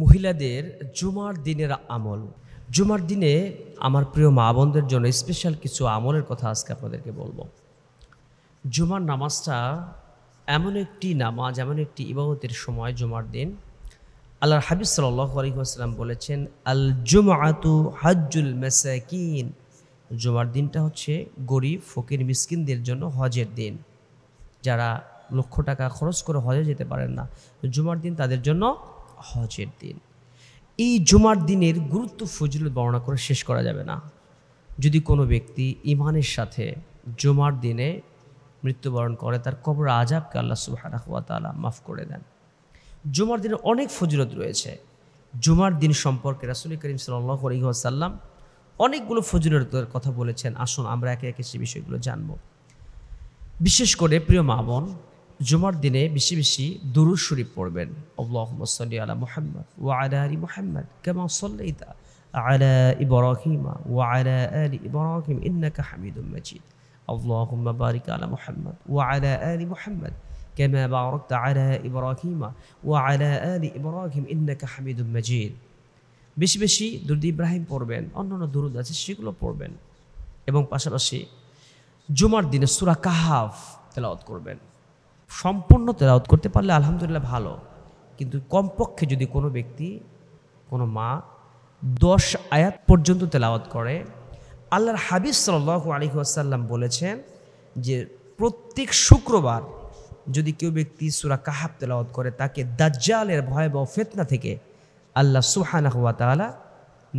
মহিলাদের জুমার দিনের আমল। জুমার দিনে আমার প্রিয় মা বোনদের জন্য স্পেশাল কিছু আমলের কথা আজকে আপনাদেরকে বলবো। জুমার নামাজটা এমন একটি নামাজ, এমন একটি ইবাদতের সময় জুমার দিন। আল্লাহর হাবিব সাল্লাল্লাহু আলাইহি ওয়াসাল্লাম বলেছেন, আল জুমআতু হাজ্জুল মাসাকিন। জুমার দিনটা হচ্ছে গরিব ফকির মিসকিনদের জন্য হজের দিন। যারা লক্ষ টাকা খরচ করে হজে যেতে পারেন না, জুমার দিন তাদের জন্য হজের দিন। এই জুমার দিনের গুরুত্ব ফজিলত বর্ণনা করে শেষ করা যাবে না। যদি কোনো ব্যক্তি ঈমানের সাথে জুমার দিনে মৃত্যুবরণ করে, তার কবর আযাবকে আল্লাহ সুবহানাহু ওয়া তাআলা মাফ করে দেন। জুমার দিনের অনেক ফজিলত রয়েছে। জুমার দিন সম্পর্কে রাসূল করিম সাল্লাল্লাহু আলাইহি ওয়াসাল্লাম অনেকগুলো ফজিলতের কথা বলেছেন। আসুন আমরা একে একে সেই বিষয়গুলো জানব। বিশেষ করে প্রিয় মা বোন, জুমার দিনে বেশি বেশি দুরূদ শরীফ পড়বেন। আল্লাহুম্মা সাল্লি আলা মুহাম্মদ ওয়া আলা আলি মুহাম্মদ কামা সাল্লাইতা আলা ইব্রাহিম ওয়া আলা আলি ইব্রাহিম ইন্নাকা হামিদুম মাজিদ। আল্লাহুম্মা বারিক আলা মুহাম্মদ ওয়া আলা আলি মুহাম্মদ কামা বারাকতা আলা ইব্রাহিম ওয়া আলা আলি ইব্রাহিম ইন্নাকা হামিদুম মাজিদ। বেশি বেশি দুরূদ ইব্রাহিম পড়বেন, অন্যান্য দুরূদ আছে সেগুলো পড়বেন। এবং পাশাপাশি জুমার দিনে সূরা কাহাফ তেলাওয়াত করবেন। সম্পূর্ণ তেলাওয়াত করতে পারলে আলহামদুলিল্লাহ ভালো, কিন্তু কমপক্ষে যদি কোনো ব্যক্তি, কোনো মা 10 আয়াত পর্যন্ত তেলাওয়াত করে, আল্লাহর হাবিব সাল্লাল্লাহু আলাইহি ওয়াসাল্লাম বলেছেন যে প্রত্যেক শুক্রবার যদি কেউ ব্যক্তি সূরা কাহাফ তেলাওয়াত করে, তাকে দাজ্জালের ভয়াবহ ফিতনা থেকে আল্লাহ সুবহানাহু ওয়া তাআলা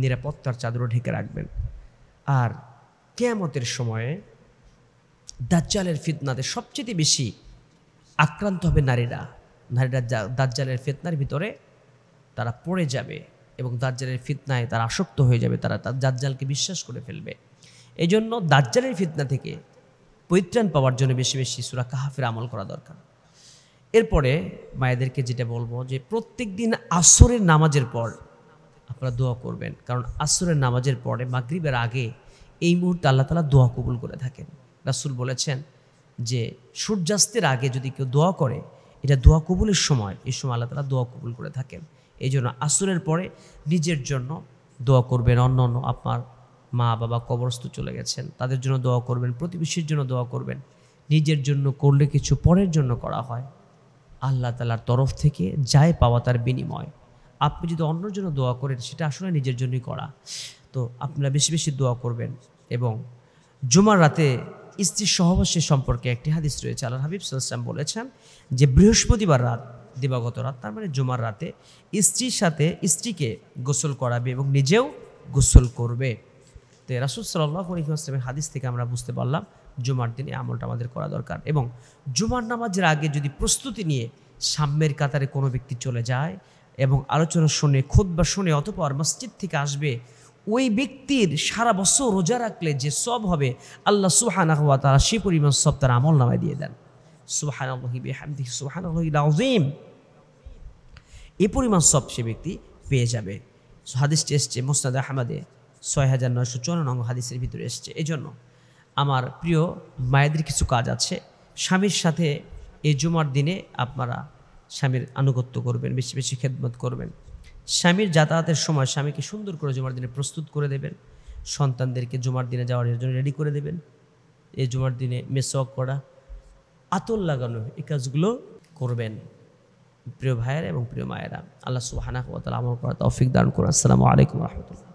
নিরাপত্তার চাদরে ঢেকে রাখবেন। আর কিয়ামতের সময়ে দাজ্জালের ফিতনাতে সবচেয়ে বেশি আক্রান্ত হবে নারীরা। দাজ্জালের ফিতনার ভিতরে তারা পড়ে যাবে এবং দাজ্জালের ফিতনায় তারা আসক্ত হয়ে যাবে, তারা দাজ্জালকে বিশ্বাস করে ফেলবে। এই জন্য দাজ্জালের ফিতনা থেকে পরিত্রাণ পাওয়ার জন্য বেশি বেশি সূরা কাহাফের আমল করা দরকার। এরপরে মায়েদেরকে যেটা বলবো যে প্রত্যেক দিন আসরের নামাজের পর আপনারা দোয়া করবেন, কারণ আসরের নামাজের পরে মাগরিবের আগে এই মুহূর্তে আল্লাহ তাআলা দোয়া কবুল করে থাকেন। রাসূল বলেছেন যে সূর্যাস্তের আগে যদি কেউ দোয়া করে, এটা দোয়া কবুলের সময়, এই সময় আল্লাহ তাআলা দোয়া কবুল করে থাকেন। এই জন্য আসরের পরে নিজের জন্য দোয়া করবেন, অন্য আপনার মা বাবা কবরস্থ চলে গেছেন তাদের জন্য দোয়া করবেন, প্রতিবেশীর জন্য দোয়া করবেন। নিজের জন্য করলে কিছু পরের জন্য করা হয়, আল্লাহ তাআলার তরফ থেকে যায় পাওয়া তার বিনিময়। আপনি যদি অন্যের জন্য দোয়া করেন, সেটা আসলে নিজের জন্যই করা। তো আপনারা বেশি বেশি দোয়া করবেন। এবং জুমার রাতে স্ত্রীর সহবাসের সম্পর্কে একটি হাদিস রয়েছে। আল্লাহর হাবিব সাল্লাল্লাহু আলাইহি ওয়াসাল্লাম বলেছেন যে বৃহস্পতিবার রাত, দিবাগত রাত, তার মানে জুমার রাতে স্ত্রীর সাথে স্ত্রীকে গোসল করাবে এবং নিজেও গোসল করবে। তো রাসূল সাল্লাল্লাহু আলাইহি ওয়াসাল্লামের হাদিস থেকে আমরা বুঝতে পারলাম জুমার দিনে আমলটা আমাদের করা দরকার। এবং জুমার নামাজের আগে যদি প্রস্তুতি নিয়ে সামনের কাতারে কোনো ব্যক্তি চলে যায় এবং আলোচনা শুনে, খুতবা শুনে অতঃপর মসজিদ থেকে আসবে, ওই ব্যক্তির সারা বছর রোজা রাখলে যে সব হবে, আল্লাহ সুবহানাহু ওয়া তাআলা সেই পরিমাণ সব তার আমল নামায় দিয়ে দেন। সুবহানাল্লাহি বিহামদিহি সুবহানাল্লাহিল আযীম, এই পরিমাণ সব সে ব্যক্তি পেয়ে যাবে। হাদিসটি এসছে মুসনাদ আহমদে ৬৯৫৪ নং হাদিসের ভিতরে এসছে। এই জন্য আমার প্রিয় মায়েদের কিছু কাজ আছে। স্বামীর সাথে এই জুমার দিনে আপনারা স্বামীর আনুগত্য করবেন, বেশি বেশি খেদমত করবেন। স্বামীর যাতায়াতের সময় স্বামীকে সুন্দর করে জুমার দিনে প্রস্তুত করে দেবেন। সন্তানদেরকে জুমার দিনে যাওয়ার জন্য রেডি করে দেবেন। এই জুমার দিনে মেসওয়াক করা, আতর লাগানো, এই কাজগুলো করবেন প্রিয় ভাইয়েরা এবং প্রিয় মায়েরা। আল্লাহ সুবহানাহু ওয়া তাআলা আমল করার তৌফিক দান করুন। আসসালামু আলাইকুম ওয়া রাহমাতুল্লাহ।